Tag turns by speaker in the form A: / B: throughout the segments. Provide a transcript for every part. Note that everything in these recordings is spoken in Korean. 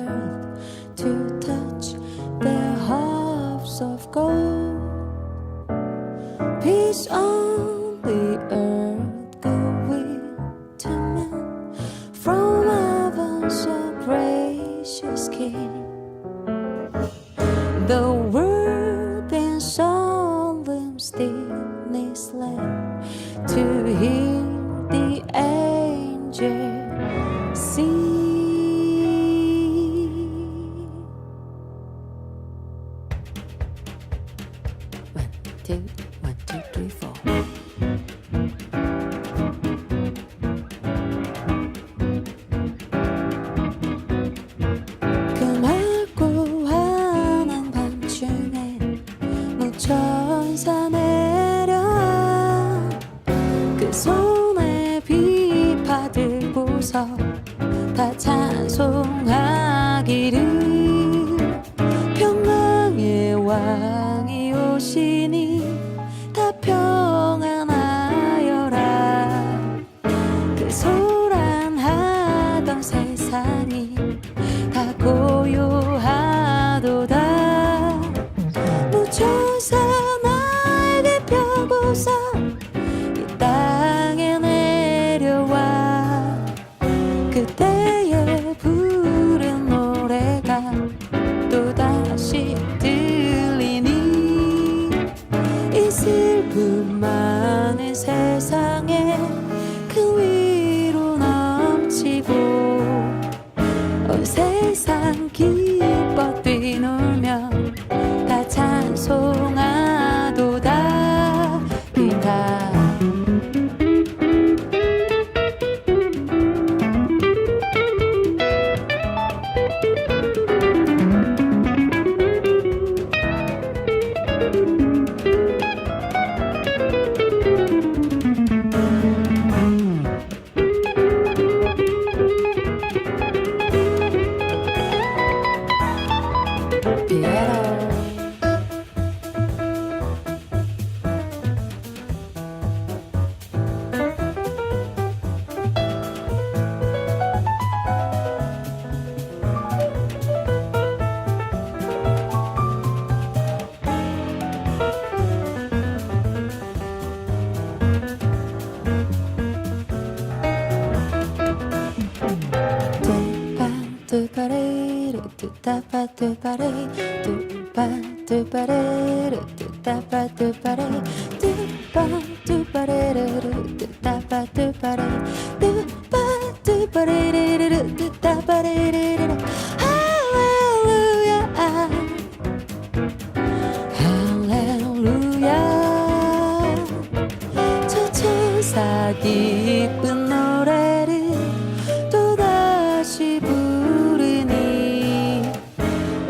A: earth to touch their hearts of gold. Peace on the earth, goodwill to men, from heaven so gracious King. The world in solemn stillness lay to hear the angel sing. 1, 2, 3, 4. 그 맑고 환한 밤중에 무천사 내려와 그 손에 비파 들고서 다 찬송하기를 평강의 왕이 오시니 다 평안하여라. 그 소란하던 세상이 다 고요하도다. 무천사 날개 펴고서 이 땅에 내려와 그때에 부른 노래가 또다시 들리니 이 슬픔 많은 세상에 그 위로 넘치고 온 세상 기뻐 뛰놀며 다 찬송하도다. 비다 두바레르 두따바 두바레 두바 두바레르 두따바 두바레 두바 두바레르 두따바 두바레 두바 두바레르 두따바레르 할렐루야 할렐루야. 저 천사 기쁜 노래를 또다시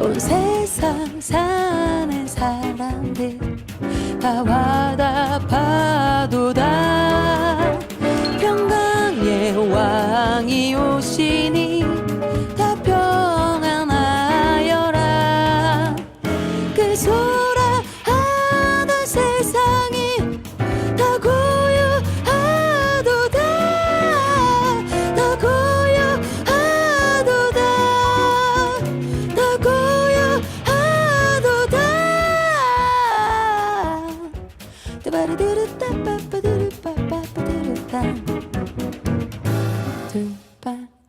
A: 온 세상 사는 사람들 다 화답하도다. 평강의 왕이 오시니 다 평안하여라. 그 소란하던 세상이 다 고요하도다. 다 고요하도다. 다 고요하도다. 두바르두르따빠빠두르빠빠두르따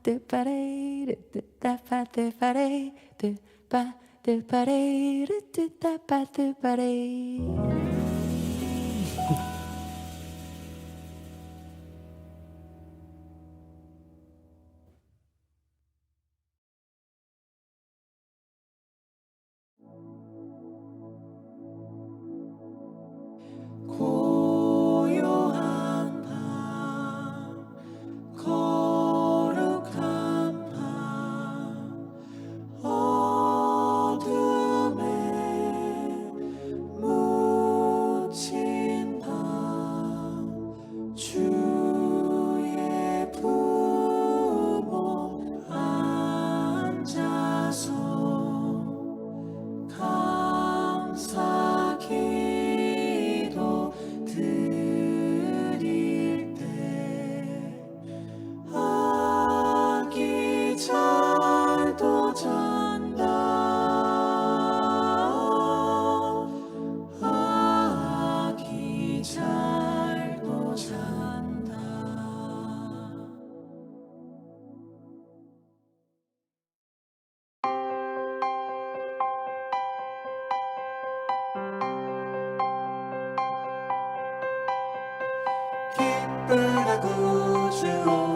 A: 두바두바레르 두따빠두바레 두바두바레르 두따빠두바레.
B: 고요한 밤 거룩한 밤 어둠에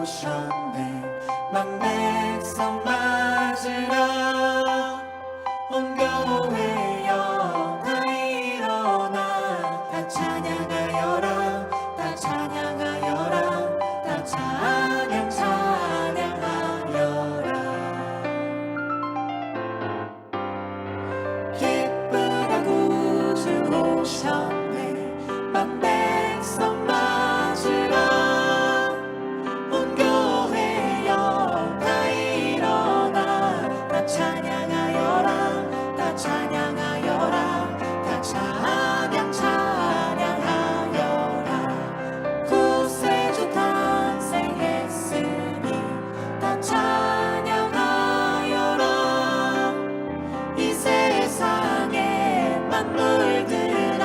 B: 오셨네. 만 백성 맞으라. 온 교회여 다 일어나. 다 찬양하여라. 다 찬양하여라. 다 찬양하여라. 기쁘다 구주 오셨네. 만 백성 맞으라. 온 교회여 다 일어나. 다 찬양하여라. 다 찬양하여라. 다 찬양하여라. 구세주 탄생했으니 다 찬양하여라. 이 세상의 만물들아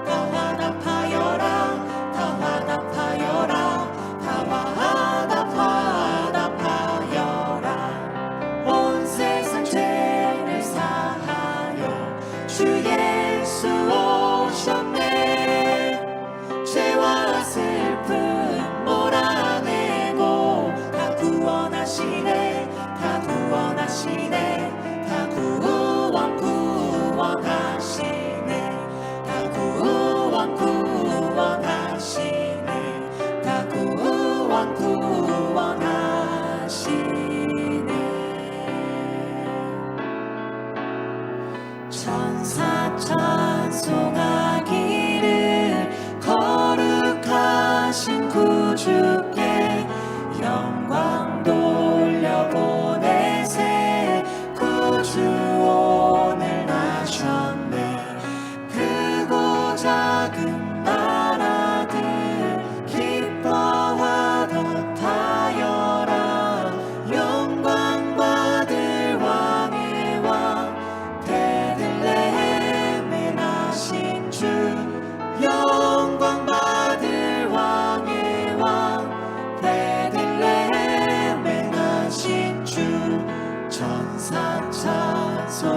B: 다 화답하여라. 다 화답하여라. 다 화답하여라. 온 세상 죄를 사하여 주 예수 오셨네. 죄와 슬픔 몰아내고 다 구원하시네. 다 구원하시네. 다 구원하시네. 다 구원하시네. 다 구원하시네. 천사 찬송하기를 거룩하신 구주께 영광 돌려보내세. 구주 오늘 나셨네. 크고 작은 나라들 기뻐하듯하여라. 영광 받을 왕의 왕 베들레헴에 나신 주. 영광 받을 왕의 왕 베들레헴에 나신 주. 천사 찬송하기를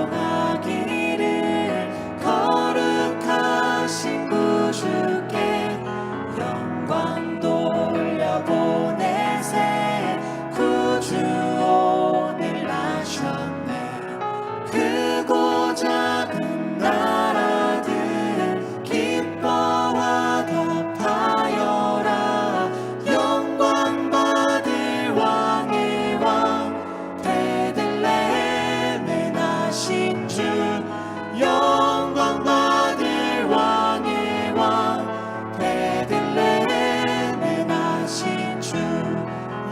B: 거룩하신 구주께 영광 돌려보내세. 구주 오늘 나셨네. 크고 작은 나라들 기뻐하듯하여라. 영광 받을 왕의 왕 베들레헴에 나신 주. 영광 받을 왕의 왕 베들레헴에 나신 주.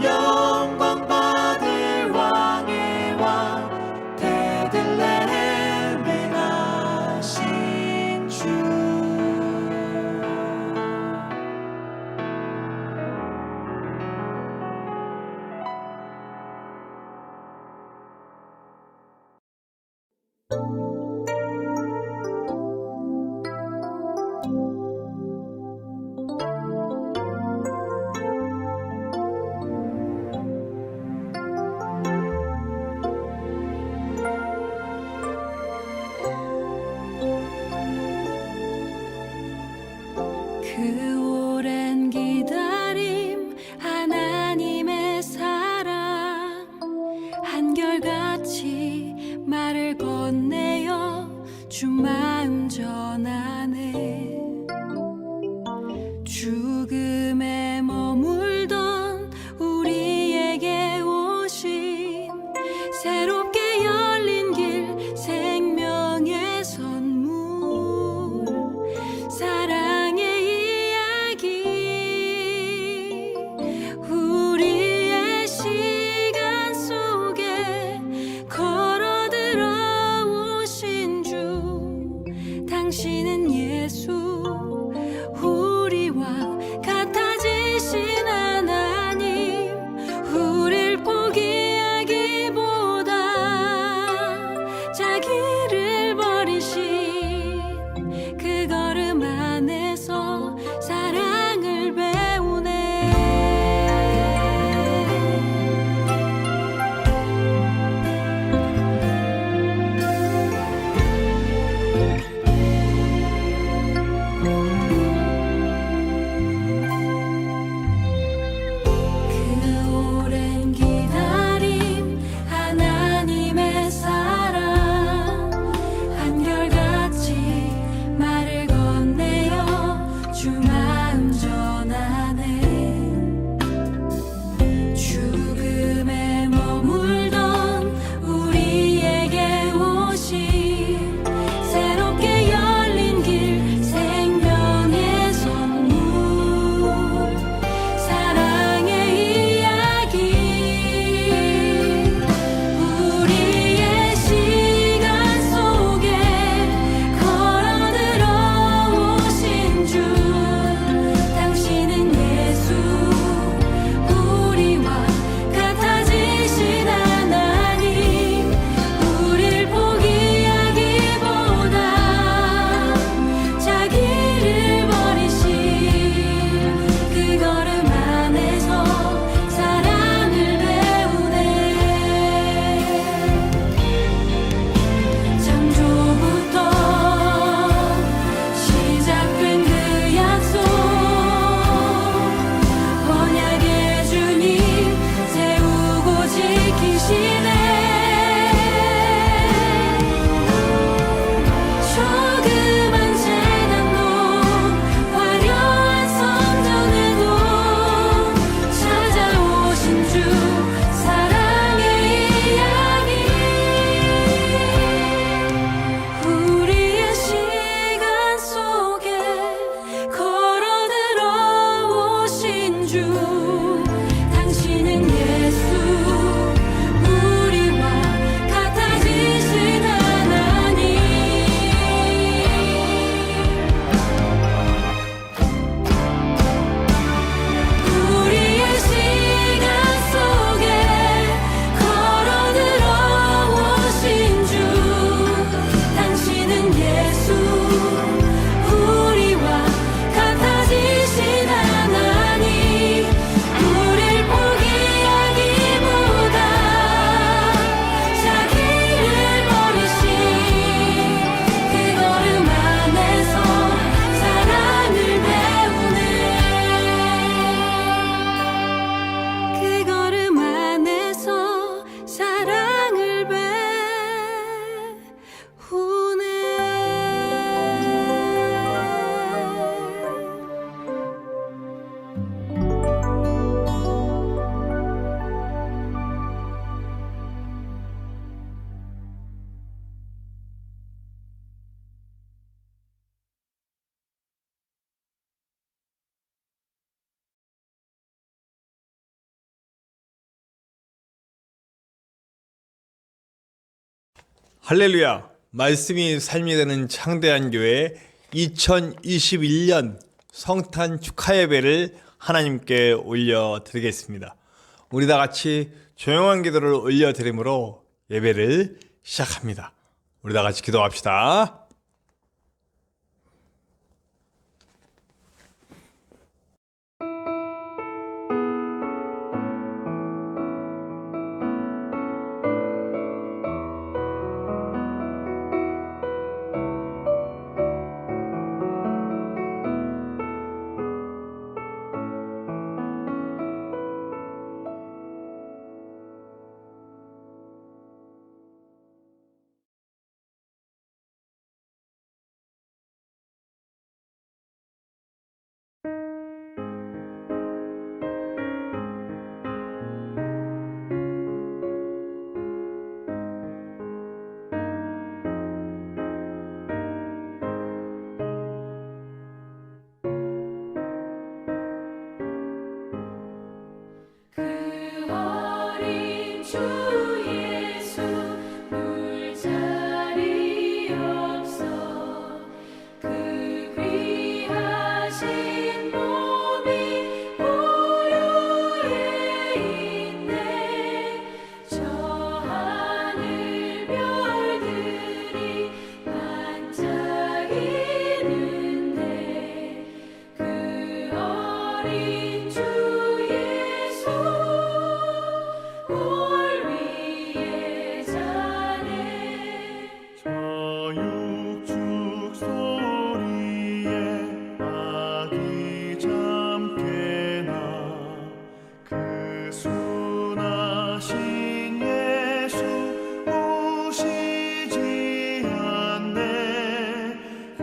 B: 영광 받을 왕의 왕 베들레헴에 나신 주.
A: 그 오랜 기다림 하나님의 사랑 한결같이 말을 건네어 주 마음 전하네. 죽음에 머물던 우리에게 오신 새롭게 열린 길 생명의 선물 사랑의 이야기. 우리의 시간 속에 걸어 들어오신 주. 당신은
C: 할렐루야! 말씀이 삶이 되는 창대한 교회 2021년 성탄 축하 예배를 하나님께 올려드리겠습니다. 우리 다 같이 조용한 기도를 올려드림으로 예배를 시작합니다. 우리 다 같이 기도합시다.
A: 그 어린 주 예수 물자리 없어 그 귀하신 몸이 고요해 있네 저 하늘 별들이 반짝이는데 그 어린 주 예수 골 위에 자네
B: 저 육축 소리에 아기 잠깨나 그 순하신 예수 오시지 않네 그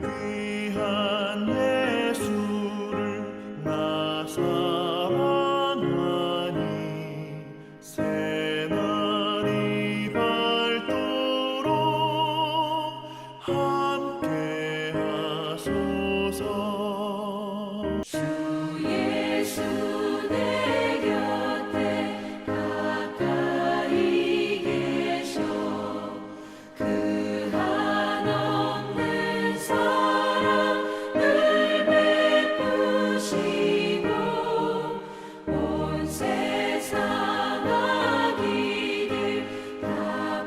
B: 귀한 예수를 나 사랑하니 새날이 밝도록 함께 하소서
A: 주 예수 내 곁에 가까이 계셔 그 한없는 사랑을 베푸시고 온 세상 아기들 다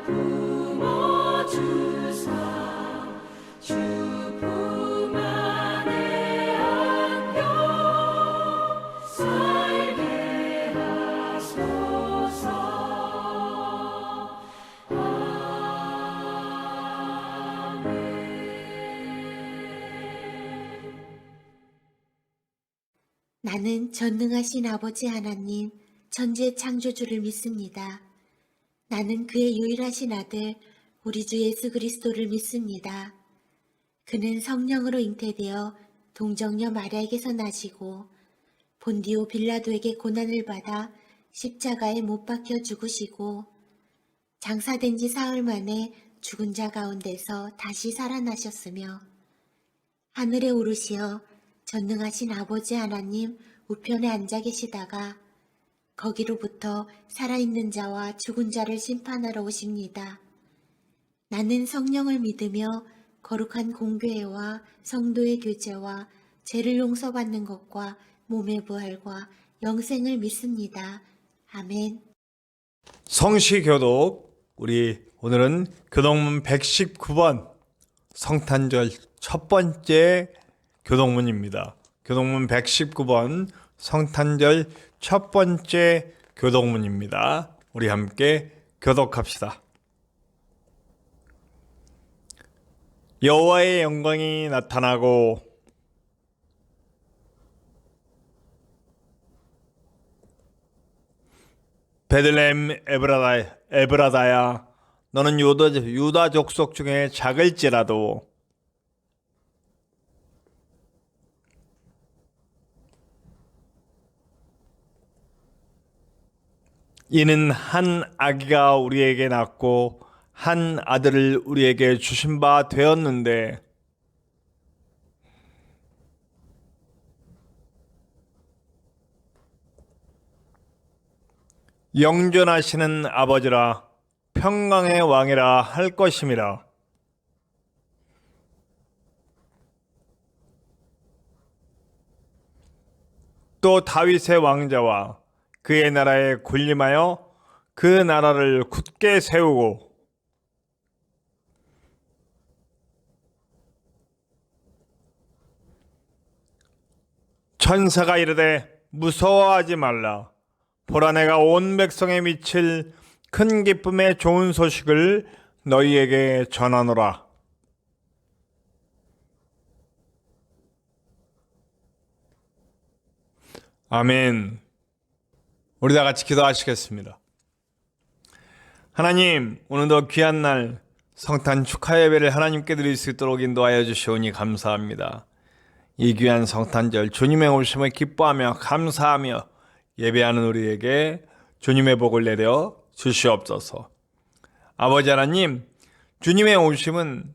A: 품어주사 주 품 안에 안겨 살게 하소서 아멘.
D: 나는 전능하신 아버지 하나님, 천지의 창조주를 믿습니다. 나는 그의 유일하신 아들, 우리 주 예수 그리스도를 믿습니다. 그는 성령으로 잉태되어 동정녀 마리아에게서 나시고 본디오 빌라도에게 고난을 받아 십자가에 못 박혀 죽으시고 장사된 지 사흘 만에 죽은 자 가운데서 다시 살아나셨으며 하늘에 오르시어 전능하신 아버지 하나님 우편에 앉아 계시다가 거기로부터 살아있는 자와 죽은 자를 심판하러 오십니다. 나는 성령을 믿으며 거룩한 공교회와 성도의 교제와 죄를 용서받는 것과 몸의 부활과 영생을 믿습니다. 아멘.
C: 성시교독, 우리 오늘은 교동문 119번 성탄절 첫 번째 교동문입니다. 교동문 119번 성탄절 첫 번째 교동문입니다. 우리 함께 교독합시다. 여호와의 영광이 나타나고 베들레헴 에브라다야, 너는 유다 족속 중에 작을지라도 이는 한 아기가 우리에게 낳고 한 아들을 우리에게 주신 바 되었는데 영존하시는 아버지라 평강의 왕이라 할 것임이라. 또 다윗의 왕자와 그의 나라에 군림하여 그 나라를 굳게 세우고 천사가 이르되 무서워하지 말라. 보라, 내가 온 백성에 미칠 큰 기쁨의 좋은 소식을 너희에게 전하노라. 아멘. 우리 다 같이 기도하시겠습니다. 하나님, 오늘도 귀한 날 성탄 축하 예배를 하나님께 드릴 수 있도록 인도하여 주시오니 감사합니다. 이 귀한 성탄절 주님의 오심을 기뻐하며 감사하며 예배하는 우리에게 주님의 복을 내려 주시옵소서. 아버지 하나님, 주님의 오심은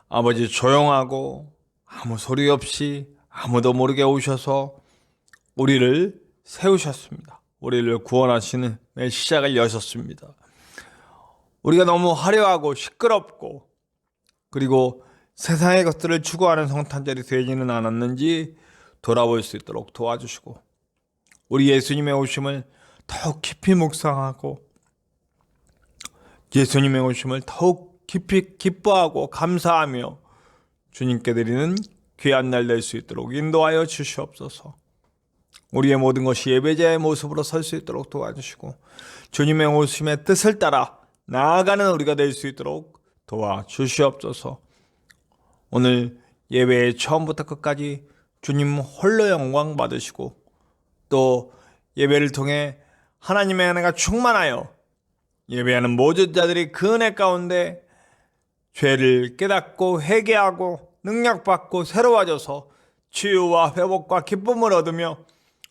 C: 아버지 조용하고 아무 소리 없이 아무도 모르게 오셔서 우리를 세우셨습니다. 우리를 구원하시는 시작을 여셨습니다. 우리가 너무 화려하고 시끄럽고 그리고 세상의 것들을 추구하는 성탄절이 되지는 않았는지 돌아볼 수 있도록 도와주시고 우리 예수님의 오심을 더욱 깊이 묵상하고 예수님의 오심을 더욱 깊이 기뻐하고 감사하며 주님께 드리는 귀한 날 될 수 있도록 인도하여 주시옵소서. 우리의 모든 것이 예배자의 모습으로 설 수 있도록 도와주시고 주님의 오심의 뜻을 따라 나아가는 우리가 될 수 있도록 도와주시옵소서. 오늘 예배의 처음부터 끝까지 주님 홀로 영광 받으시고 또 예배를 통해 하나님의 은혜가 충만하여 예배하는 모든 자들이 그 은혜 가운데 죄를 깨닫고 회개하고 능력받고 새로워져서 치유와 회복과 기쁨을 얻으며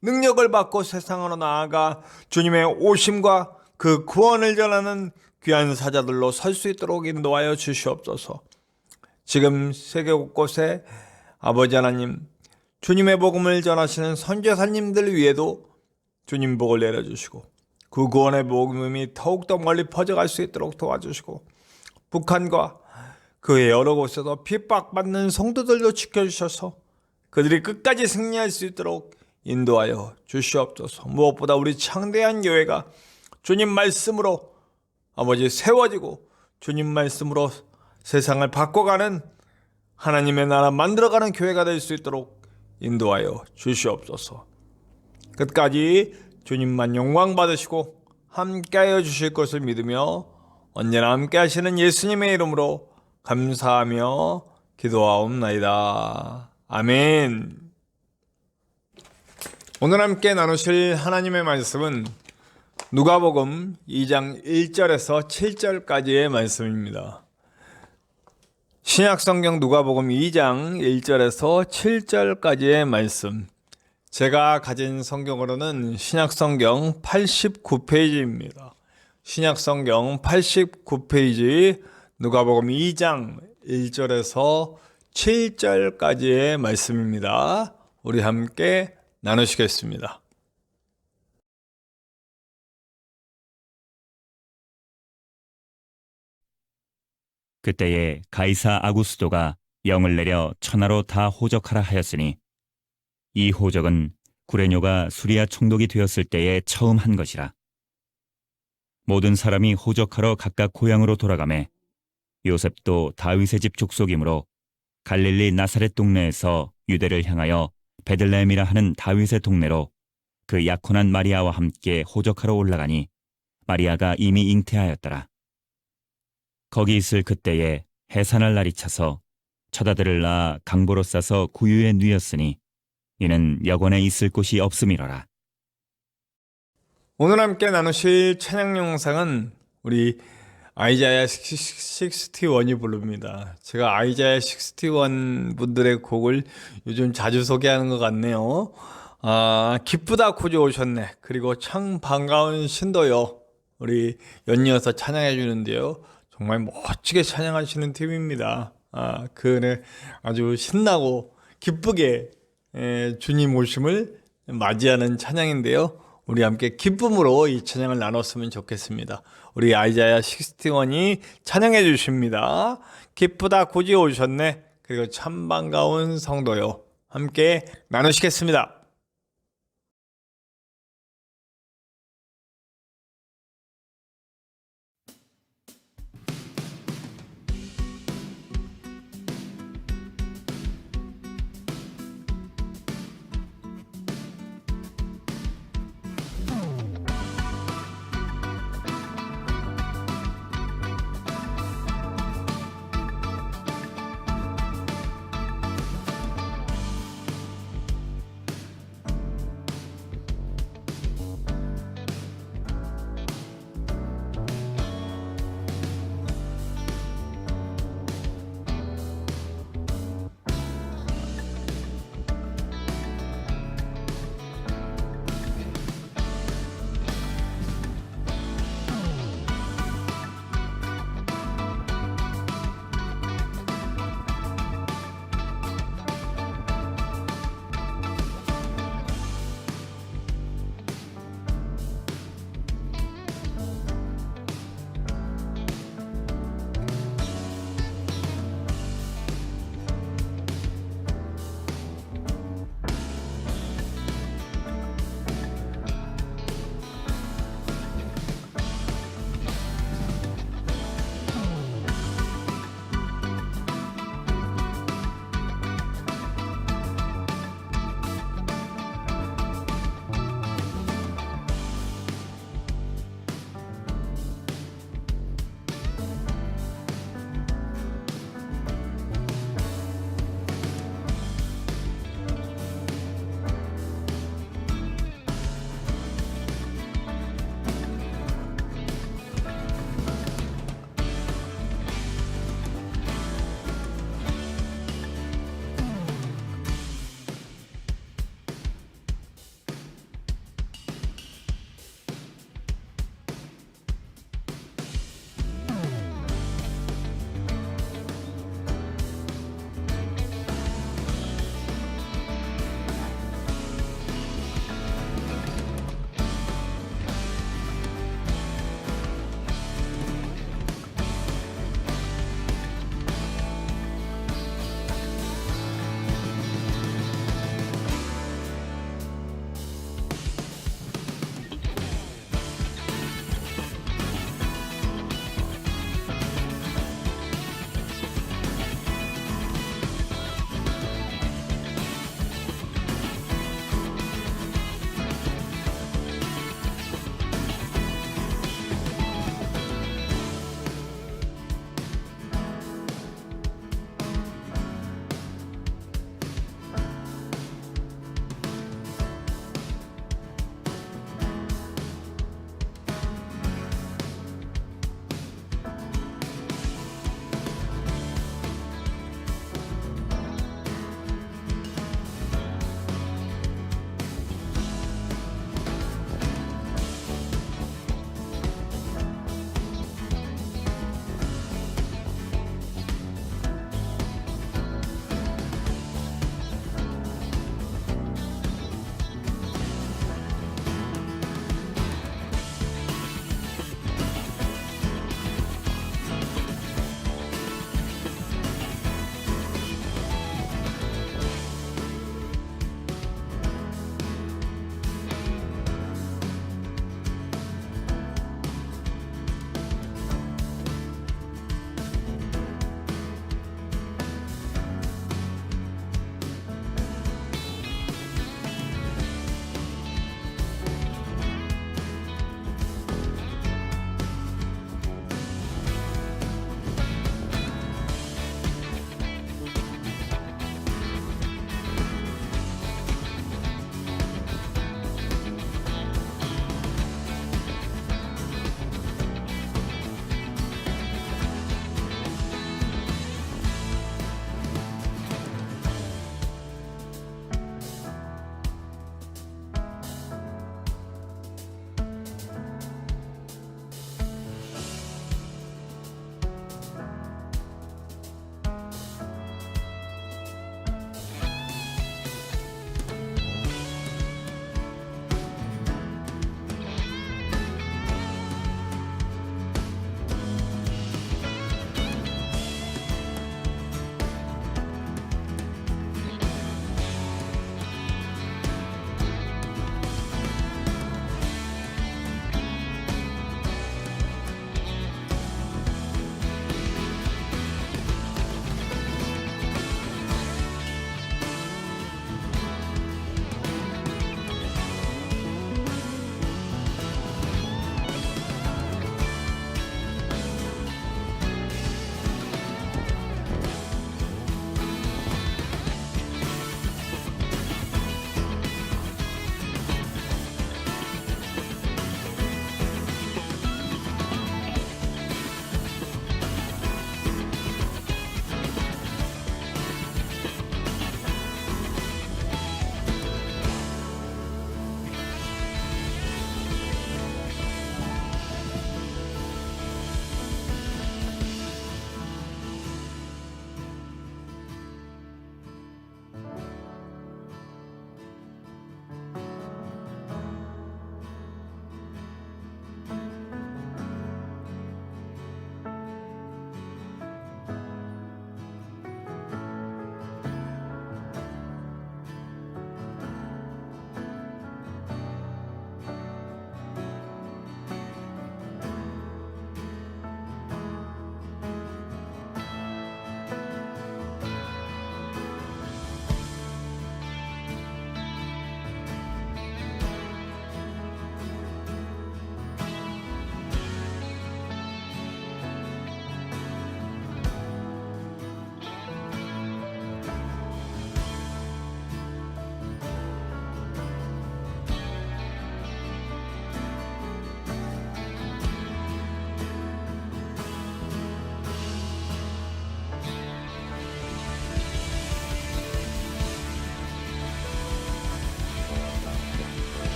C: 능력을 받고 세상으로 나아가 주님의 오심과 그 구원을 전하는 귀한 사자들로 설 수 있도록 인도하여 주시옵소서. 지금 세계 곳곳에 아버지 하나님 주님의 복음을 전하시는 선교사님들 위에도 주님 복을 내려주시고 그 구원의 복음이 더욱더 멀리 퍼져갈 수 있도록 도와주시고 북한과 그의 여러 곳에서 핍박받는 성도들도 지켜주셔서 그들이 끝까지 승리할 수 있도록 인도하여 주시옵소서. 무엇보다 우리 창대한 교회가 주님 말씀으로 아버지 세워지고 주님 말씀으로 세상을 바꿔가는 하나님의 나라 만들어가는 교회가 될 수 있도록 인도하여 주시옵소서. 끝까지 주님만 영광 받으시고 함께하여 주실 것을 믿으며 언제나 함께하시는 예수님의 이름으로 감사하며 기도하옵나이다. 아멘. 오늘 함께 나누실 하나님의 말씀은 누가복음 2장 1절에서 7절까지의 말씀입니다. 신약성경 누가복음 2장 1절에서 7절까지의 말씀. 제가 가진 성경으로는 신약성경 89페이지입니다. 신약성경 89페이지 누가복음 2장 1절에서 7절까지의 말씀입니다. 우리 함께 나누시겠습니다.
E: 그때에 가이사 아구스도가 영을 내려 천하로 다 호적하라 하였으니 이 호적은 구레뇨가 수리아 총독이 되었을 때에 처음 한 것이라. 모든 사람이 호적하러 각각 고향으로 돌아가매 요셉도 다윗의 집 족속이므로 갈릴리 나사렛 동네에서 유대를 향하여 베들레헴이라 하는 다윗의 동네로 그 약혼한 마리아와 함께 호적하러 올라가니 마리아가 이미 잉태하였더라. 거기 있을 그때에 해산할 날이 차서 처자들을 낳아 강보로 싸서 구유에 누였으니 이는 여관에 있을 곳이 없음이로라.
C: 오늘 함께 나누실 찬양 영상은 우리 아이자야 61이 부릅니다. 제가 아이자야 61 분들의 곡을 요즘 자주 소개하는 것 같네요. 기쁘다 구주 오셨네. 그리고 참 반가운 신도요. 우리 연이어서 찬양해 주는데요. 정말 멋지게 찬양하시는 팀입니다. 그 아주 신나고 기쁘게 주님 오심을 맞이하는 찬양인데요. 우리 함께 기쁨으로 이 찬양을 나눴으면 좋겠습니다. 우리 아이자야 61이 찬양해 주십니다. 기쁘다 굳이 오셨네. 그리고 참 반가운 성도요. 함께 나누시겠습니다.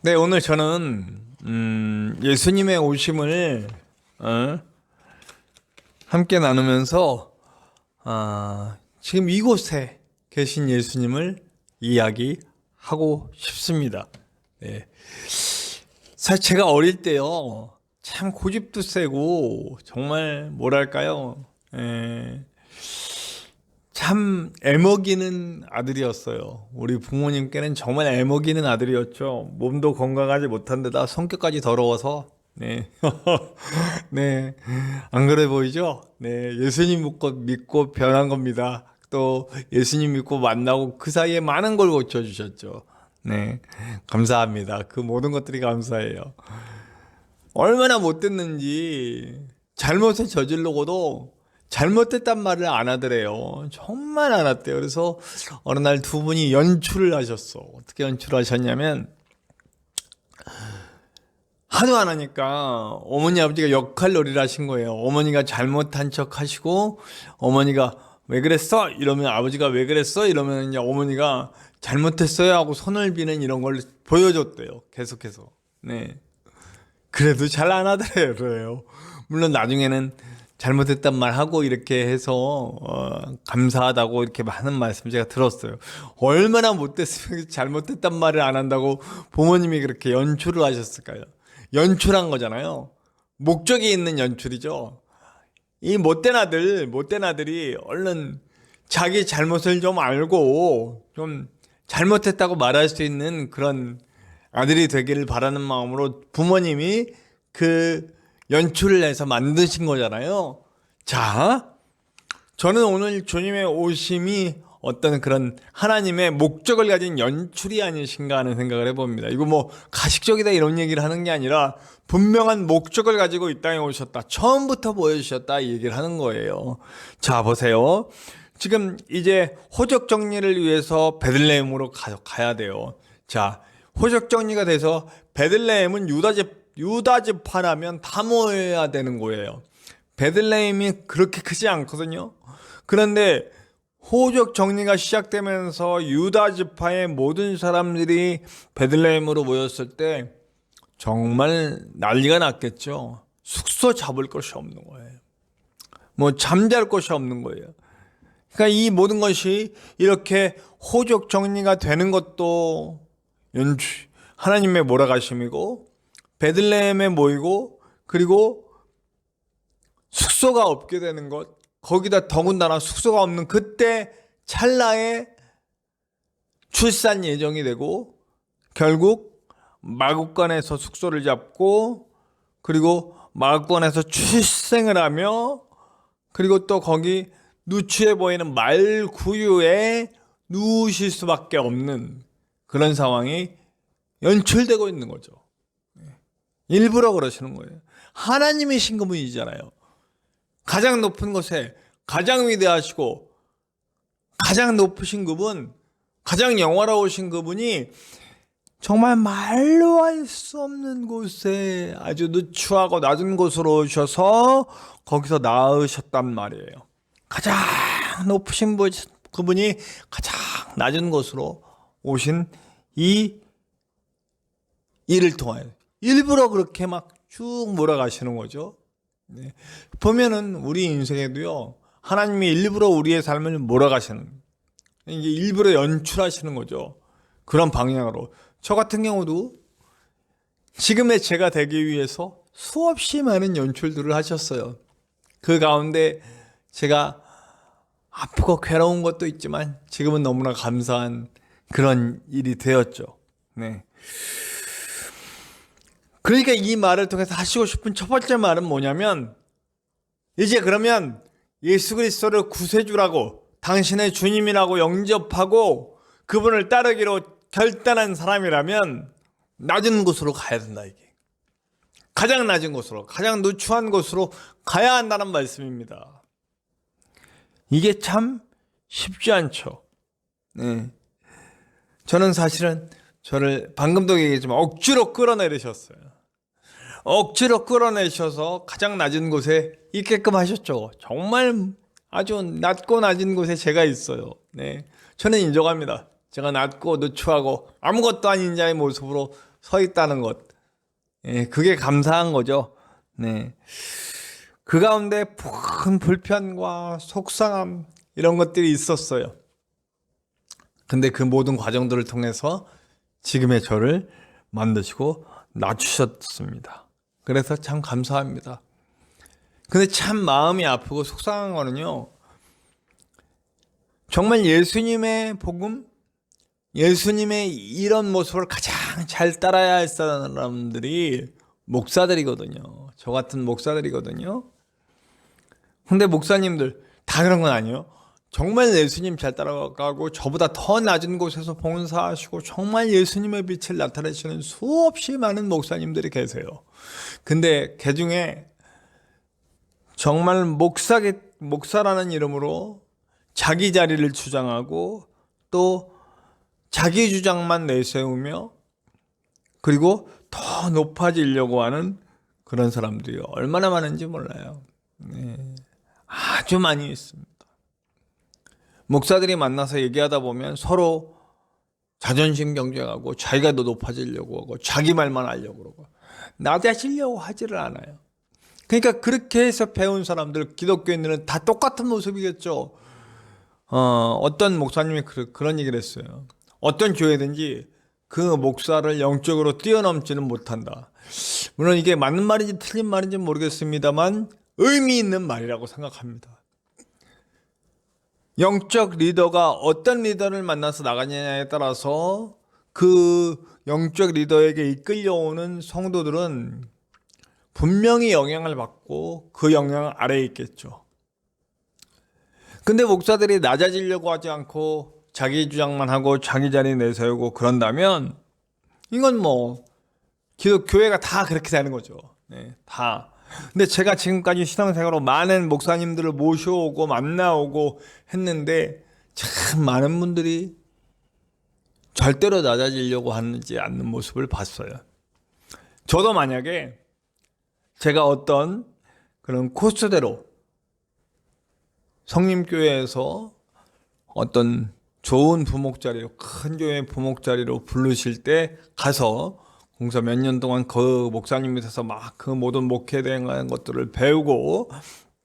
C: 네, 오늘 저는 예수님의 오심을 함께 나누면서 지금 이곳에 계신 예수님을 이야기하고 싶습니다. 네. 사실 제가 어릴 때요, 참 고집도 세고 정말 뭐랄까요, 참 애먹이는 아들이었어요. 우리 부모님께는 정말 애먹이는 아들이었죠. 몸도 건강하지 못한 데다 성격까지 더러워서, 네. 네. 안 그래 보이죠? 네. 예수님 믿고 변한 겁니다. 또 예수님 믿고 만나고 그 사이에 많은 걸 고쳐주셨죠. 네. 감사합니다. 그 모든 것들이 감사해요. 얼마나 못됐는지 잘못을 저지르고도 잘못됐단 말을 안 하더래요. 정말 안 했대요. 그래서 어느 날 두 분이 연출을 하셨어. 어떻게 연출하셨냐면, 하도 안 하니까 어머니 아버지가 역할놀이를 하신 거예요. 어머니가 잘못한 척 하시고, 어머니가 왜 그랬어? 이러면 아버지가 왜 그랬어? 이러면 이제 어머니가 잘못했어요 하고 손을 비는 이런 걸 보여줬대요. 계속해서. 네. 그래도 잘 안 하더래요. 물론 나중에는 잘못했단 말 하고 이렇게 해서 감사하다고 이렇게 많은 말씀 제가 들었어요. 얼마나 못됐으면 잘못했단 말을 안 한다고 부모님이 그렇게 연출을 하셨을까요? 연출한 거잖아요. 목적이 있는 연출이죠. 이 못된 아들이 얼른 자기 잘못을 좀 알고 좀 잘못했다고 말할 수 있는 그런 아들이 되기를 바라는 마음으로 부모님이 그 연출을 해서 만드신 거잖아요. 자, 저는 오늘 주님의 오심이 어떤 그런 하나님의 목적을 가진 연출이 아니신가 하는 생각을 해봅니다. 이거 뭐 가식적이다 이런 얘기를 하는 게 아니라 분명한 목적을 가지고 이 땅에 오셨다. 처음부터 보여주셨다 이 얘기를 하는 거예요. 자, 보세요. 지금 이제 호적 정리를 위해서 베들레헴으로 가야 돼요. 자, 호적 정리가 돼서 베들레헴은 유다 지파라면 다 모여야 되는 거예요. 베들레헴이 그렇게 크지 않거든요. 그런데 호적 정리가 시작되면서 유다 지파의 모든 사람들이 베들레헴으로 모였을 때 정말 난리가 났겠죠. 숙소 잡을 것이 없는 거예요. 뭐 잠잘 곳이 없는 거예요. 그러니까 이 모든 것이 이렇게 호적 정리가 되는 것도 하나님의 몰아가심이고 베들레헴에 모이고 그리고 숙소가 없게 되는 것, 거기다 더군다나 숙소가 없는 그때 찰나에 출산 예정이 되고 결국 마국간에서 숙소를 잡고 그리고 마국간에서 출생을 하며 그리고 또 거기 누추해 보이는 말구유에 누우실 수밖에 없는 그런 상황이 연출되고 있는 거죠. 일부러 그러시는 거예요. 하나님이신 그분이잖아요. 가장 높은 곳에 가장 위대하시고 가장 높으신 그분, 가장 영화로우신 그분이 정말 말로 할 수 없는 곳에 아주 누추하고 낮은 곳으로 오셔서 거기서 낳으셨단 말이에요. 가장 높으신 그분이 가장 낮은 곳으로 오신 이 일을 통하여 일부러 그렇게 막 쭉 몰아가시는 거죠. 네. 보면은 우리 인생에도요, 하나님이 일부러 우리의 삶을 몰아가시는, 이게 일부러 연출하시는 거죠. 그런 방향으로. 저 같은 경우도 지금의 제가 되기 위해서 수없이 많은 연출들을 하셨어요. 그 가운데 제가 아프고 괴로운 것도 있지만 지금은 너무나 감사한 그런 일이 되었죠. 네. 그러니까 이 말을 통해서 하시고 싶은 첫 번째 말은 뭐냐면, 이제 그러면 예수 그리스도를 구세주라고 당신의 주님이라고 영접하고 그분을 따르기로 결단한 사람이라면 낮은 곳으로 가야 된다. 이게 가장 낮은 곳으로, 가장 누추한 곳으로 가야 한다는 말씀입니다. 이게 참 쉽지 않죠. 네. 저는 사실은 저를 방금도 얘기했지만 억지로 끌어내리셨어요. 억지로 끌어내셔서 가장 낮은 곳에 있게끔 하셨죠. 정말 아주 낮고 낮은 곳에 제가 있어요. 네. 저는 인정합니다. 제가 낮고 누추하고 아무것도 아닌 자의 모습으로 서 있다는 것. 예, 그게 감사한 거죠. 네. 그 가운데 큰 불편과 속상함 이런 것들이 있었어요. 근데 그 모든 과정들을 통해서 지금의 저를 만드시고 낮추셨습니다. 그래서 참 감사합니다. 근데 참 마음이 아프고 속상한 거는요. 정말 예수님의 복음, 예수님의 이런 모습을 가장 잘 따라야 할 사람들이 목사들이거든요. 저 같은 목사들이거든요. 근데 목사님들 다 그런 건 아니에요. 정말 예수님 잘 따라가고 저보다 더 낮은 곳에서 봉사하시고 정말 예수님의 빛을 나타내시는 수없이 많은 목사님들이 계세요. 근데 그 중에 정말 목사라는 이름으로 자기 자리를 주장하고 또 자기 주장만 내세우며 그리고 더 높아지려고 하는 그런 사람들이 얼마나 많은지 몰라요. 네. 아주 많이 있습니다. 목사들이 만나서 얘기하다 보면 서로 자존심 경쟁하고 자기가 더 높아지려고 하고 자기 말만 하려고 그러고 나대시려고 하지를 않아요. 그러니까 그렇게 해서 배운 사람들, 기독교인들은 다 똑같은 모습이겠죠. 어떤 목사님이 그런 얘기를 했어요. 어떤 교회든지 그 목사를 영적으로 뛰어넘지는 못한다. 물론 이게 맞는 말인지 틀린 말인지 모르겠습니다만 의미 있는 말이라고 생각합니다. 영적 리더가 어떤 리더를 만나서 나가느냐에 따라서 그 영적 리더에게 이끌려오는 성도들은 분명히 영향을 받고 그 영향 아래에 있겠죠. 근데 목사들이 낮아지려고 하지 않고 자기 주장만 하고 자기 자리 내세우고 그런다면 이건 뭐 교회가 다 그렇게 되는 거죠. 네, 다. 근데 제가 지금까지 신앙생활로 많은 목사님들을 모셔오고 만나오고 했는데 참 많은 분들이 절대로 낮아지려고 하지 않는 모습을 봤어요. 저도 만약에 제가 어떤 그런 코스대로 성림교회에서 어떤 좋은 부목자리로 큰 교회 부목자리로 부르실 때 가서 공사 몇 년 동안 그 목사님 밑에서 막 그 모든 목회에 대한 것들을 배우고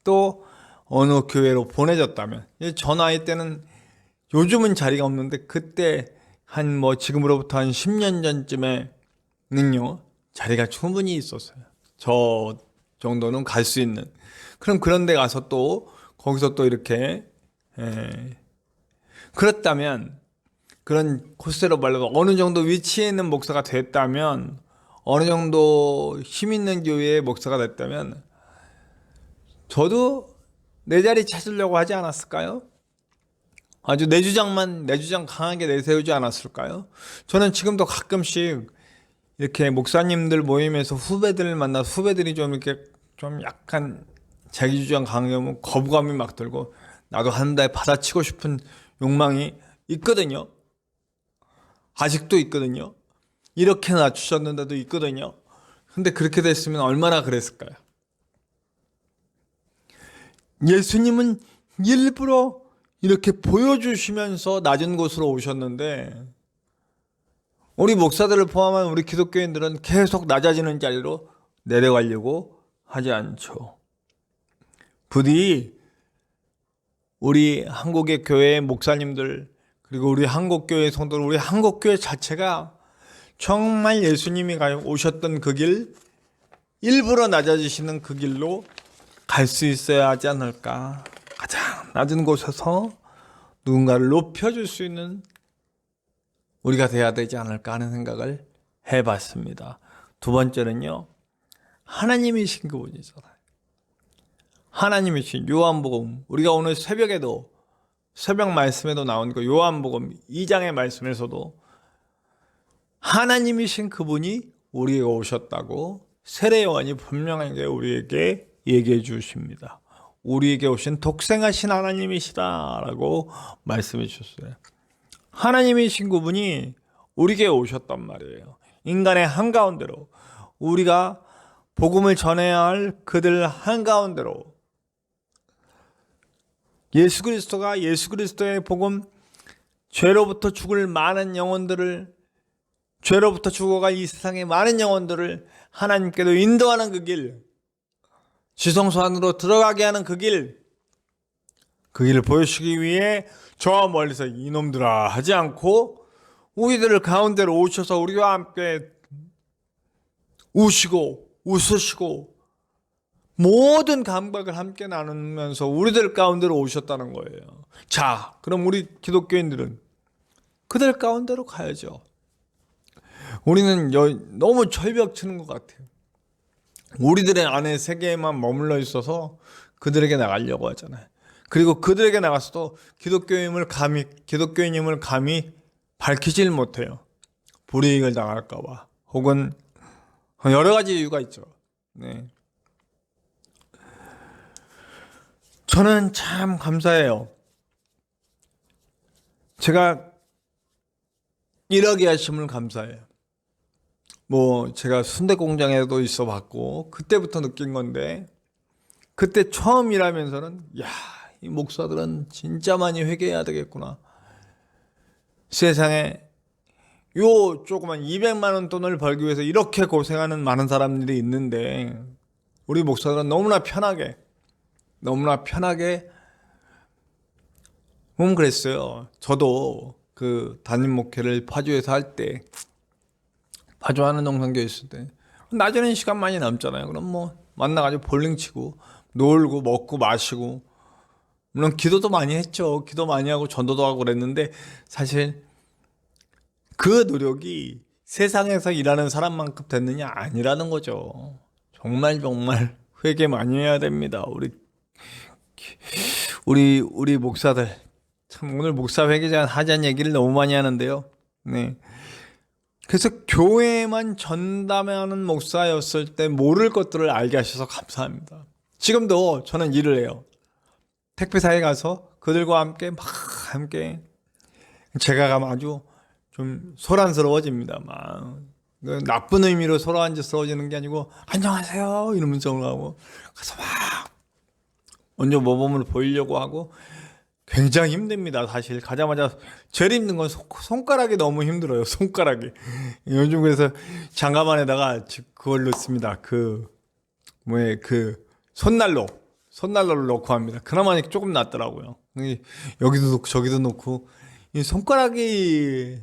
C: 또 어느 교회로 보내졌다면 저 나이 때는 요즘은 자리가 없는데 그때 한 뭐 지금으로부터 한 10년 전쯤에는요 자리가 충분히 있었어요. 저 정도는 갈 수 있는 그럼 그런 데 가서 또 거기서 또 이렇게 그렇다면 그런 코스로 말로 어느 정도 위치에 있는 목사가 됐다면 어느 정도 힘 있는 교회의 목사가 됐다면 저도 내 자리 찾으려고 하지 않았을까요? 아주 내 주장 강하게 내세우지 않았을까요? 저는 지금도 가끔씩 이렇게 목사님들 모임에서 후배들을 만나서 후배들이 좀 이렇게 좀 약간 자기 주장 강하게 하면 거부감이 막 들고 나도 한 달 받아치고 싶은 욕망이 있거든요. 아직도 있거든요. 이렇게 낮추셨는데도 있거든요. 근데 그렇게 됐으면 얼마나 그랬을까요? 예수님은 일부러 이렇게 보여주시면서 낮은 곳으로 오셨는데 우리 목사들을 포함한 우리 기독교인들은 계속 낮아지는 자리로 내려가려고 하지 않죠. 부디 우리 한국의 교회 목사님들 그리고 우리 한국교회 성도들, 우리 한국교회 자체가 정말 예수님이 오셨던 그 길, 일부러 낮아지시는 그 길로 갈 수 있어야 하지 않을까. 가장 낮은 곳에서 누군가를 높여줄 수 있는 우리가 돼야 되지 않을까 하는 생각을 해봤습니다. 두 번째는요, 하나님이신 그분이잖아요. 하나님이신 요한복음, 우리가 오늘 새벽에도 새벽 말씀에도 나온 그 요한복음 2장의 말씀에서도 하나님이신 그분이 우리에게 오셨다고 세례 요한이 분명하게 우리에게 얘기해 주십니다. 우리에게 오신 독생하신 하나님이시다라고 말씀해 주셨어요. 하나님이신 그분이 우리에게 오셨단 말이에요. 인간의 한가운데로 우리가 복음을 전해야 할 그들 한가운데로 예수 그리스도의 복음, 죄로부터 죽을 많은 영혼들을 죄로부터 죽어갈 이 세상의 많은 영혼들을 하나님께로 인도하는 그 길, 지성소 안으로 들어가게 하는 그 길을 보여주기 위해 저 멀리서 이놈들아 하지 않고 우리들 가운데로 오셔서 우리와 함께 우시고 웃으시고 모든 감각을 함께 나누면서 우리들 가운데로 오셨다는 거예요. 자, 그럼 우리 기독교인들은 그들 가운데로 가야죠. 우리는 너무 철벽 치는 것 같아요. 우리들의 안에 세계에만 머물러 있어서 그들에게 나가려고 하잖아요. 그리고 그들에게 나가서도 기독교인임을 감히 밝히질 못해요. 불이익을 당할까 봐. 혹은 여러 가지 이유가 있죠. 네. 저는 참 감사해요. 제가 일하게 하심을 감사해요. 제가 순대 공장에도 있어 봤고 그때부터 느낀 건데, 그때 처음 일하면서는 이 목사들은 진짜 많이 회개해야 되겠구나. 세상에 요 조그만 200만 원 돈을 벌기 위해서 이렇게 고생하는 많은 사람들이 있는데 우리 목사들은 너무나 편하게 그랬어요. 저도 그 담임 목회를 파주에서 할 때, 파주하는 농산교회 있을 때 낮에는 시간 많이 남잖아요. 그럼 만나가지고 볼링 치고 놀고 먹고 마시고, 물론 기도도 많이 했죠. 기도 많이 하고 전도도 하고 그랬는데 사실 그 노력이 세상에서 일하는 사람만큼 됐느냐? 아니라는 거죠. 정말 회개 많이 해야 됩니다. 우리 목사들 참 오늘 목사 회개자 하자는 얘기를 너무 많이 하는데요. 네. 그래서 교회만 전담하는 목사였을 때 모를 것들을 알게 하셔서 감사합니다. 지금도 저는 일을 해요. 택배사에 가서 그들과 함께 제가 가면 아주 좀 소란스러워집니다. 나쁜 의미로 소란스러워지는 게 아니고 안녕하세요 이러면서 하고 가서 먼저 모범을 보이려고 하고 굉장히 힘듭니다. 사실 가자마자 제일 힘든 건 손가락이 너무 힘들어요. 손가락이. 요즘 그래서 장갑 안에다가 그걸 넣습니다. 그 손난로를 넣고 합니다. 그나마 조금 낫더라고요. 여기도 놓고 저기도 놓고 이 손가락이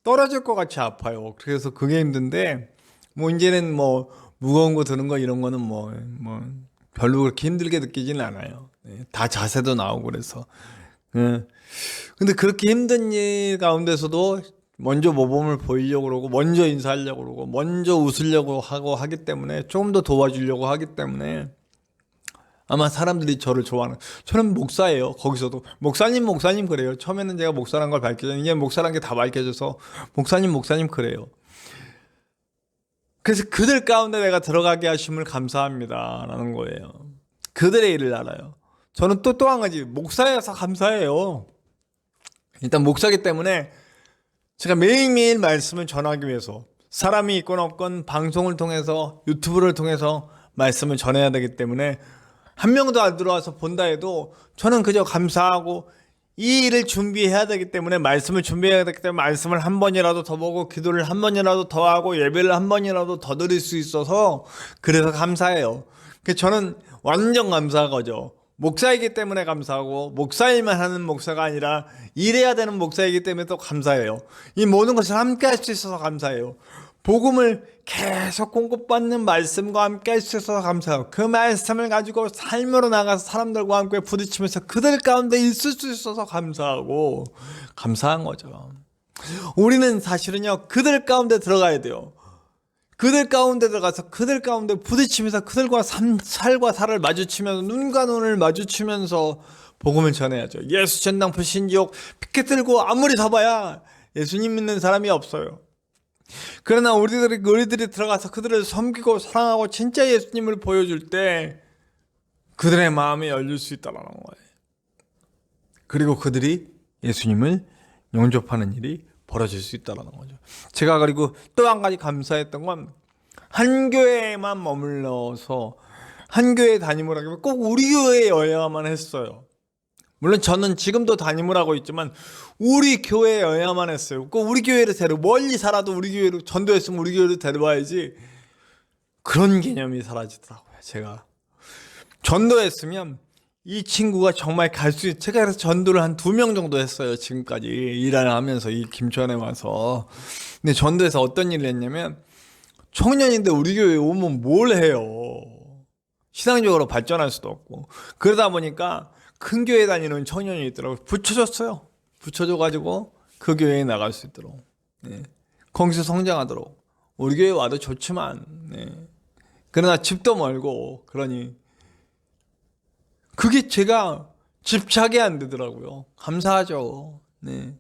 C: 떨어질 것 같이 아파요. 그래서 그게 힘든데 이제는 무거운 거 드는 거 이런 거는 별로 그렇게 힘들게 느끼지는 않아요. 다 자세도 나오고 그래서. 근데 그렇게 힘든 일 가운데서도 먼저 모범을 보이려고 그러고 먼저 인사하려고 그러고 먼저 웃으려고 하고 하기 때문에 조금 더 도와주려고 하기 때문에 아마 사람들이 저를 좋아하는. 저는 목사예요. 거기서도 목사님 그래요. 처음에는 제가 목사란 걸 밝혀줘. 이제 목사란 게 다 밝혀져서 목사님 그래요. 그래서 그들 가운데 내가 들어가게 하심을 감사합니다 라는 거예요. 그들의 일을 알아요. 저는 또 한 가지 목사여서 감사해요. 일단 목사기 때문에 제가 매일매일 말씀을 전하기 위해서 사람이 있건 없건 방송을 통해서 유튜브를 통해서 말씀을 전해야 되기 때문에 한 명도 안 들어와서 본다 해도 저는 그저 감사하고 이 일을 준비해야 되기 때문에 말씀을 준비해야 되기 때문에 말씀을 한 번이라도 더 보고 기도를 한 번이라도 더 하고 예배를 한 번이라도 더 드릴 수 있어서 그래서 감사해요. 그래서 저는 완전 감사한 거죠. 목사이기 때문에 감사하고 목사일만 하는 목사가 아니라 일해야 되는 목사이기 때문에 또 감사해요. 이 모든 것을 함께 할 수 있어서 감사해요. 복음을 계속 공급받는 말씀과 함께 할 수 있어서 감사해요. 그 말씀을 가지고 삶으로 나가서 사람들과 함께 부딪히면서 그들 가운데 있을 수 있어서 감사하고 감사한 거죠. 우리는 사실은요 그들 가운데 들어가야 돼요. 그들 가운데 들어가서 그들 가운데 부딪히면서 그들과 살과 살을 마주치면서 눈과 눈을 마주치면서 복음을 전해야죠. 예수 전당포 신지옥 피켓 들고 아무리 서봐야 예수님 믿는 사람이 없어요. 그러나 우리들이 들어가서 그들을 섬기고 사랑하고 진짜 예수님을 보여줄 때 그들의 마음이 열릴 수 있다는 거예요. 그리고 그들이 예수님을 영접하는 일이 벌어질 수 있다는 거죠. 제가 그리고 또 한 가지 감사했던 건 한 교회에만 머물러서 한 교회 다니므로 하기보다 꼭 우리 교회여야만 했어요. 물론 저는 지금도 담임을 하고 있지만 우리 교회여야만 했어요. 꼭 우리 교회를 멀리 살아도 우리 교회로 전도했으면 우리 교회로 데려와야지. 그런 개념이 사라지더라고요. 제가 전도했으면 이 친구가 정말 갈 수 있. 제가 그래서 전도를 한 2명 정도 했어요. 지금까지 일을 하면서 이 김천에 와서. 근데 전도에서 어떤 일을 했냐면 청년인데 우리 교회에 오면 뭘 해요. 신앙적으로 발전할 수도 없고. 그러다 보니까 큰 교회 다니는 청년이 있더라고요. 붙여줬어요. 붙여줘가지고 그 교회에 나갈 수 있도록. 네. 거기서 성장하도록. 우리 교회 와도 좋지만, 네. 그러나 집도 멀고, 그러니. 그게 제가 집착이 안 되더라고요. 감사하죠. 네.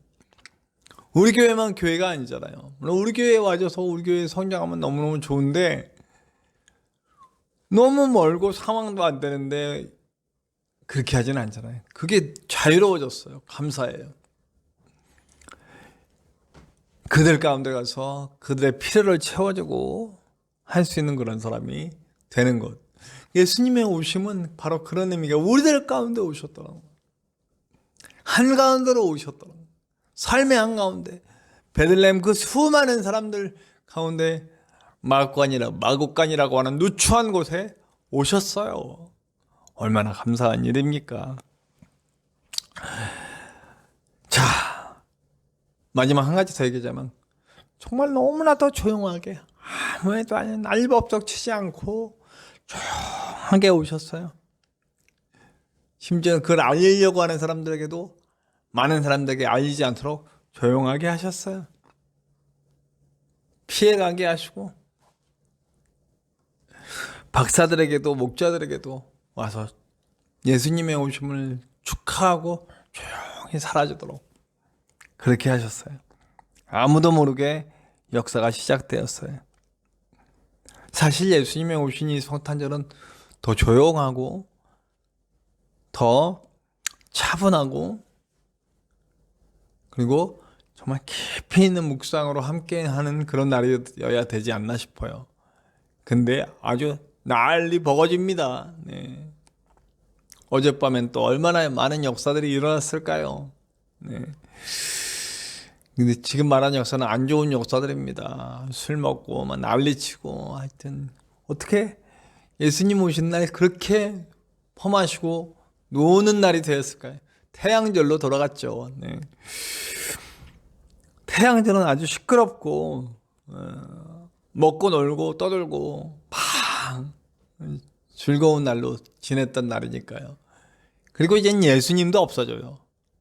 C: 우리 교회만 교회가 아니잖아요. 물론 우리 교회에 와줘서 우리 교회에 성장하면 너무너무 좋은데, 너무 멀고 상황도 안 되는데, 그렇게 하진 않잖아요. 그게 자유로워졌어요. 감사해요. 그들 가운데 가서 그들의 필요를 채워주고 할 수 있는 그런 사람이 되는 것. 예수님의 오심은 바로 그런 의미가 우리들 가운데 오셨더라고요. 한가운데로 오셨더라고요. 삶의 한가운데. 베들레헴 그 수많은 사람들 가운데 마곡간이라고 하는 누추한 곳에 오셨어요. 얼마나 감사한 일입니까? 자, 마지막 한 가지 더 얘기하자면 정말 너무나 더 조용하게 아무 해도 아닌 날법석 치지 않고 조용하게 오셨어요. 심지어 그걸 알리려고 하는 사람들에게도 많은 사람들에게 알리지 않도록 조용하게 하셨어요. 피해가게 하시고 박사들에게도 목자들에게도 와서 예수님의 오심을 축하하고 조용히 사라지도록 그렇게 하셨어요. 아무도 모르게 역사가 시작되었어요. 사실 예수님의 오신 이 성탄절은 더 조용하고 더 차분하고 그리고 정말 깊이 있는 묵상으로 함께하는 그런 날이어야 되지 않나 싶어요. 근데 아주 난리 버거집니다. 네. 어젯밤엔 또 얼마나 많은 역사들이 일어났을까요? 네. 근데 지금 말하는 역사는 안 좋은 역사들입니다. 술 먹고 막 난리치고 하여튼 어떻게 예수님 오신 날 그렇게 퍼마시고 노는 날이 되었을까요? 태양절로 돌아갔죠. 네. 태양절은 아주 시끄럽고 먹고 놀고 떠들고 팡 즐거운 날로 지냈던 날이니까요. 그리고 이젠 예수님도 없어져요.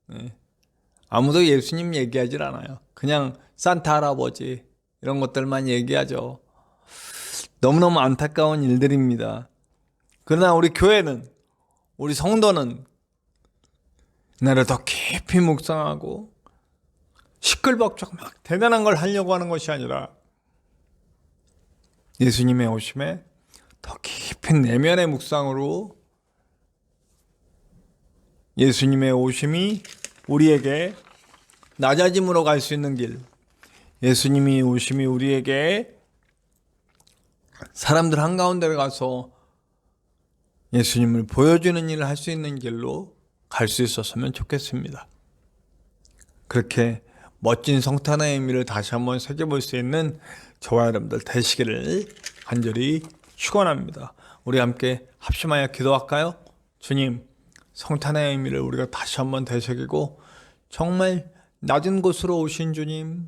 C: 네. 아무도 예수님 얘기하질 않아요. 그냥 산타 할아버지 이런 것들만 얘기하죠. 너무너무 안타까운 일들입니다. 그러나 우리 교회는 우리 성도는 나를 더 깊이 묵상하고 시끌벅적 막 대단한 걸 하려고 하는 것이 아니라 예수님의 오심에 더 깊은 내면의 묵상으로 예수님의 오심이 우리에게 낮아짐으로 갈 수 있는 길, 예수님이 오심이 우리에게 사람들 한가운데로 가서 예수님을 보여주는 일을 할 수 있는 길로 갈 수 있었으면 좋겠습니다. 그렇게 멋진 성탄의 의미를 다시 한번 새겨볼 수 있는 저와 여러분들 되시기를 간절히 축원합니다. 우리 함께 합심하여 기도할까요? 주님, 성탄의 의미를 우리가 다시 한번 되새기고 정말 낮은 곳으로 오신 주님,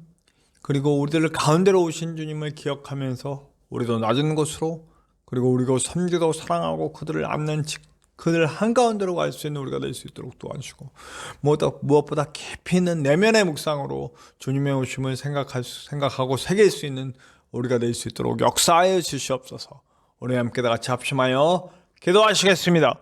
C: 그리고 우리들 가운데로 오신 주님을 기억하면서 우리도 낮은 곳으로, 그리고 우리가 섬기고 사랑하고 그들을 안는 그들 한가운데로 갈 수 있는 우리가 될 수 있도록 도와주시고, 무엇보다 깊이 있는 내면의 묵상으로 주님의 오심을 생각하고 새길 수 있는 우리가 될 수 있도록 역사하여 주시옵소서. 우리 함께 다 같이 합심하여 기도하시겠습니다.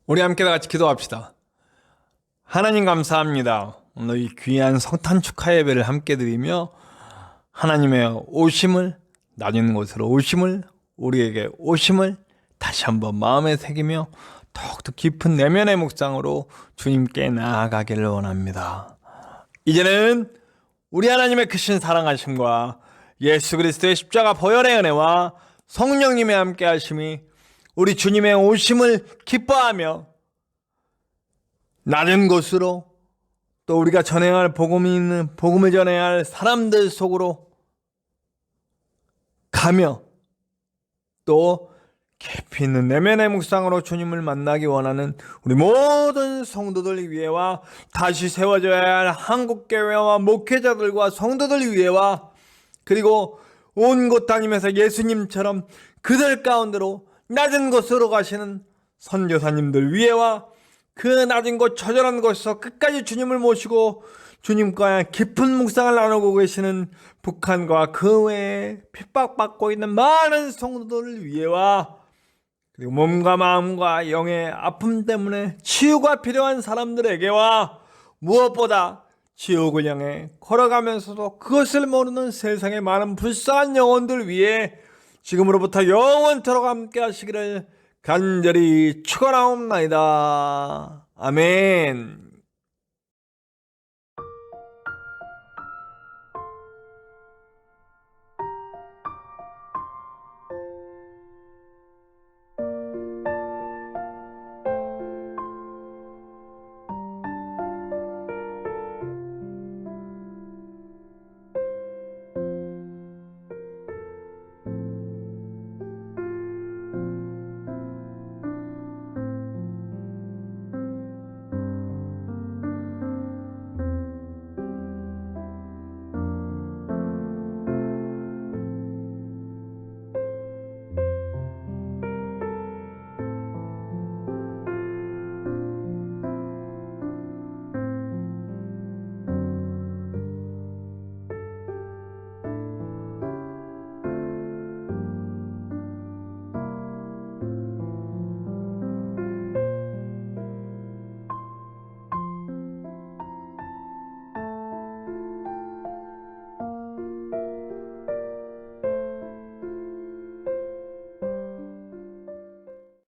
C: 우리 함께 다 같이 기도합시다. 하나님 감사합니다. 오늘 이 귀한 성탄 축하 예배를 함께 드리며 하나님의 오심을, 낮은 곳으로 오심을, 우리에게 오심을 다시 한번 마음에 새기며 더욱더 깊은 내면의 묵상으로 주님께 나아가기를 원합니다. 이제는 우리 하나님의 크신 사랑하심과 예수 그리스도의 십자가 보혈의 은혜와 성령님의 함께 하심이 우리 주님의 오심을 기뻐하며 낮은 곳으로 또 우리가 전해야 할 복음을 전해야 할 사람들 속으로 가며 또 깊이 있는 내면의 묵상으로 주님을 만나기 원하는 우리 모든 성도들 위해와 다시 세워져야 할 한국교회와 목회자들과 성도들 위해와 그리고 온 곳 다니면서 예수님처럼 그들 가운데로 낮은 곳으로 가시는 선교사님들 위해와 그 낮은 곳 처절한 곳에서 끝까지 주님을 모시고 주님과 깊은 묵상을 나누고 계시는 북한과 그 외에 핍박받고 있는 많은 성도들을 위해와 그리고 몸과 마음과 영의 아픔 때문에 치유가 필요한 사람들에게와 무엇보다 지옥을 향해 걸어가면서도 그것을 모르는 세상의 많은 불쌍한 영혼들 위해 지금으로부터 영원토록 함께 하시기를 간절히 축원하옵나이다. 아멘.